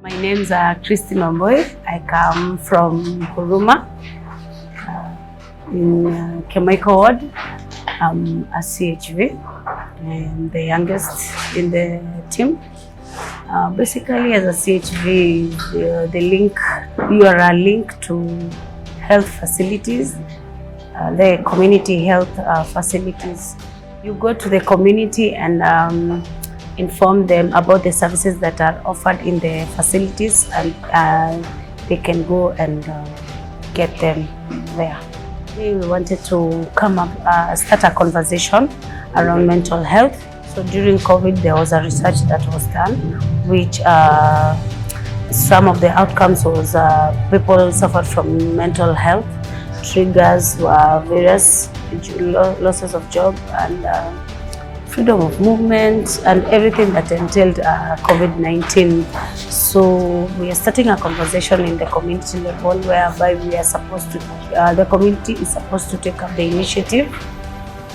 My name's Christine Omboy. I come from Huruma in Kemaiko Ward. I'm a CHV and the youngest in the team. Basically, as a CHV, you are a link to health facilities, the community health facilities. You go to the community and inform them about the services that are offered in the facilities, and they can go and get them there. We wanted to come up, start a conversation around mental health. So during COVID, there was a research that was done, which some of the outcomes was people suffered from mental health. Triggers were various losses of job and freedom of movement and everything that entailed COVID-19. So we are starting a conversation in the community level whereby we are supposed to, the community is supposed to take up the initiative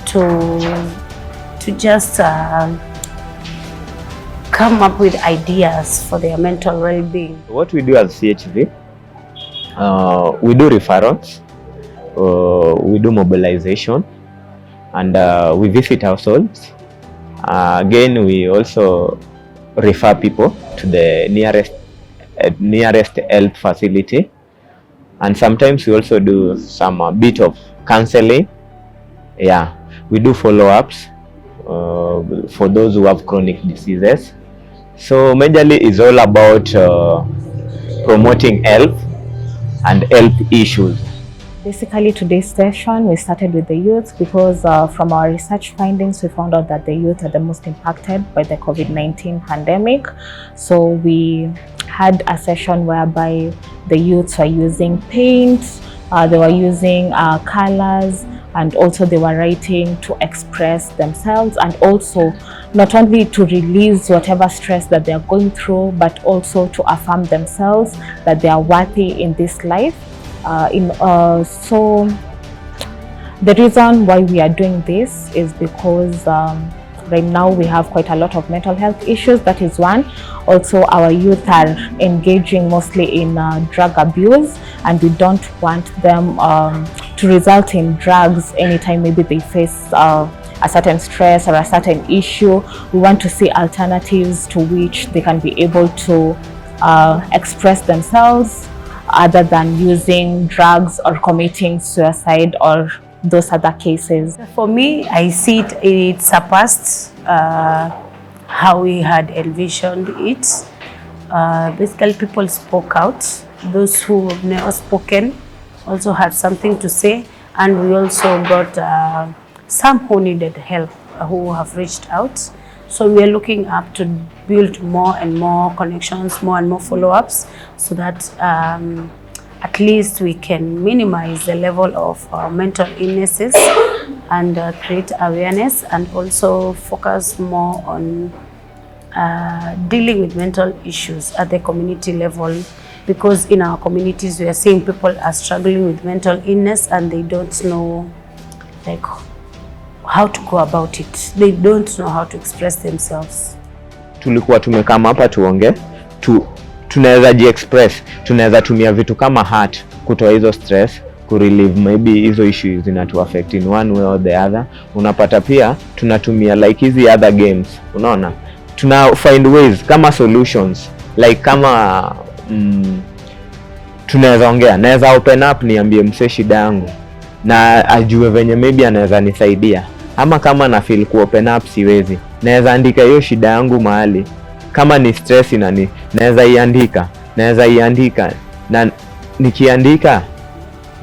to just come up with ideas for their mental well-being. What we do as CHV, we do referrals, we do mobilization, and we visit households. Again, we also refer people to the nearest health facility, and sometimes we also do some bit of counseling. Yeah, we do follow-ups for those who have chronic diseases. So majorly is all about promoting health and health issues. Basically, today's session, we started with the youth because from our research findings, we found out that the youth are the most impacted by the COVID-19 pandemic. So we had a session whereby the youths were using paint, they were using colors, and also they were writing to express themselves, and also not only to release whatever stress that they are going through, but also to affirm themselves that they are worthy in this life. So the reason why we are doing this is because right now we have quite a lot of mental health issues. That is one. Also, our youth are engaging mostly in drug abuse, and we don't want them to result in drugs anytime maybe they face a certain stress or a certain issue. We want to see alternatives to which they can be able to express themselves, other than using drugs or committing suicide or those other cases. For me, I see it surpassed how we had envisioned it. Basically, people spoke out. Those who have never spoken also had something to say, and we also got some who needed help, who have reached out. So we are looking up to build more and more connections, more and more follow-ups, so that at least we can minimize the level of mental illnesses and create awareness, and also focus more on dealing with mental issues at the community level. Because in our communities, we are seeing people are struggling with mental illness and they don't know how to go about it. They don't know how to express themselves. Tulikuwa tumekama hapa tuonge, tunaweza ji-express, tunaweza tumia vitu kama art kutoa hizo stress, kurelieve maybe hizo issues zinatu affect in one way or the other. Unapata pia tunatumia like hizi other games, unaona? Tuna find ways kama solutions, like kama tunaweza ongea, naweza open up niambie mse shida yangu na ajue venye maybe anaweza nisaidia. Ama kama na feel ku open up siwezi, naweza andika hiyo shida yangu mahali. Kama ni stress naweza iandika, na nikiandika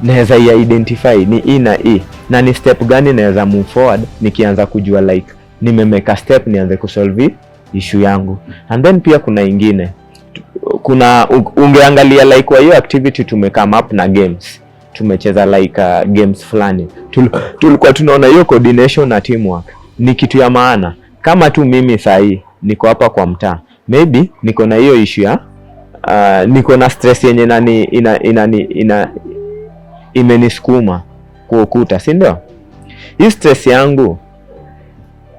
naweza identify ni E na E, na ni step gani naweza move forward nikianza kujua like nimemake a step nianze kusolve issue yangu. And then pia kuna ingine, kuna ungeangalia like kwa hiyo activity tumecome up na games, tumecheza like games fulani, tulikuwa tunaona hiyo coordination na teamwork ni kitu ya maana. Kama tu mimi sahi niko hapa kwa mtaa, maybe niko na hiyo issue ya niko na stress yenye imenisukuma kuokuta, si ndio? Hii stress yangu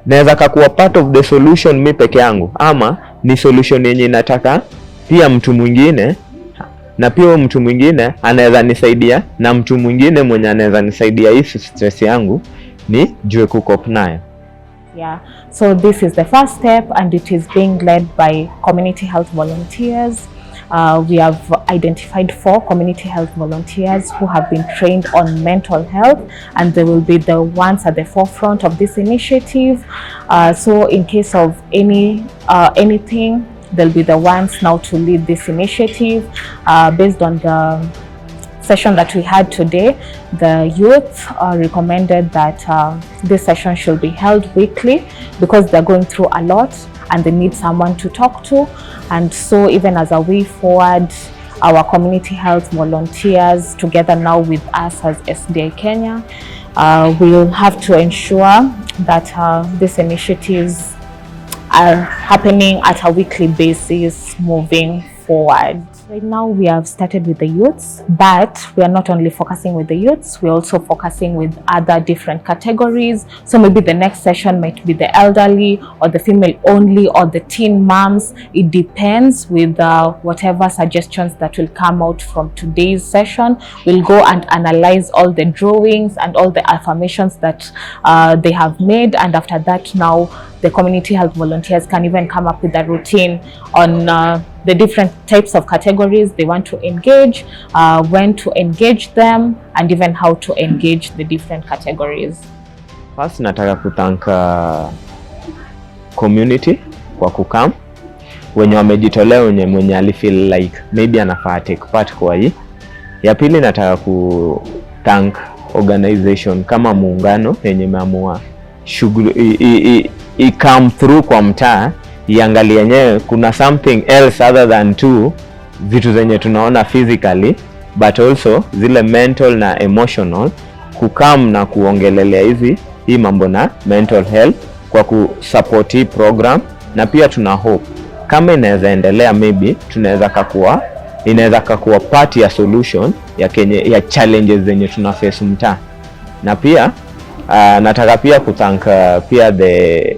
naweza kuwa part of the solution mimi peke yangu, ama ni solution yenye nataka pia mtu mwingine, na pia mtu mwingine anaweza nisaidia, na mtu mwingine mwenye anaweza nisaidia hii stress yangu ni jue kukop nayo. Yeah, so this is the first step and it is being led by community health volunteers. We have identified 4 community health volunteers who have been trained on mental health, and they will be the ones at the forefront of this initiative. So in case of anything, they'll be the ones now to lead this initiative. Based on the session that we had today, the youth recommended that this session should be held weekly because they're going through a lot and they need someone to talk to. And so even as a way forward, our community health volunteers together now with us as SDI Kenya will have to ensure that these initiatives are happening at a weekly basis moving forward. Right now we have started with the youths, but we are not only focusing with the youths, we're also focusing with other different categories. So maybe the next session might be the elderly or the female only or the teen moms. It depends with whatever suggestions that will come out from today's session. We'll go and analyze all the drawings and all the affirmations that they have made, and after that now the community health volunteers can even come up with a routine on the different types of categories they want to engage, when to engage them, and even how to engage the different categories. First, nataka kutanka community kwa kukam, wenye wamejitolea, mwenye alifeel like maybe anafaa take part kwa hii. Ya pili, nataka kutank organization kama Muungano yenye imeamua shughuli i come through kwa mtaa, iangalie yenyewe kuna something else other than vitu zenye tunaona physically, but also zile mental na emotional, kukam na kuongelelea hii mambo na mental health kwa kusupport hii program. Na pia tuna hope kama inaweza endelea, maybe inaweza kakuwa part ya solution ya challenges zenye tuna face mtaa. Na pia nataka pia kutanka pia the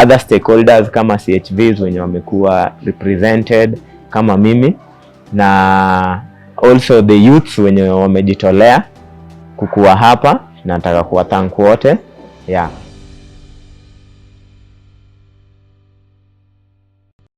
other stakeholders kama CHVs wenye wamekuwa represented kama mimi, na also the youths wenye wamejitolea kukuwa hapa. Nataka kuwa thank wote. Yeah.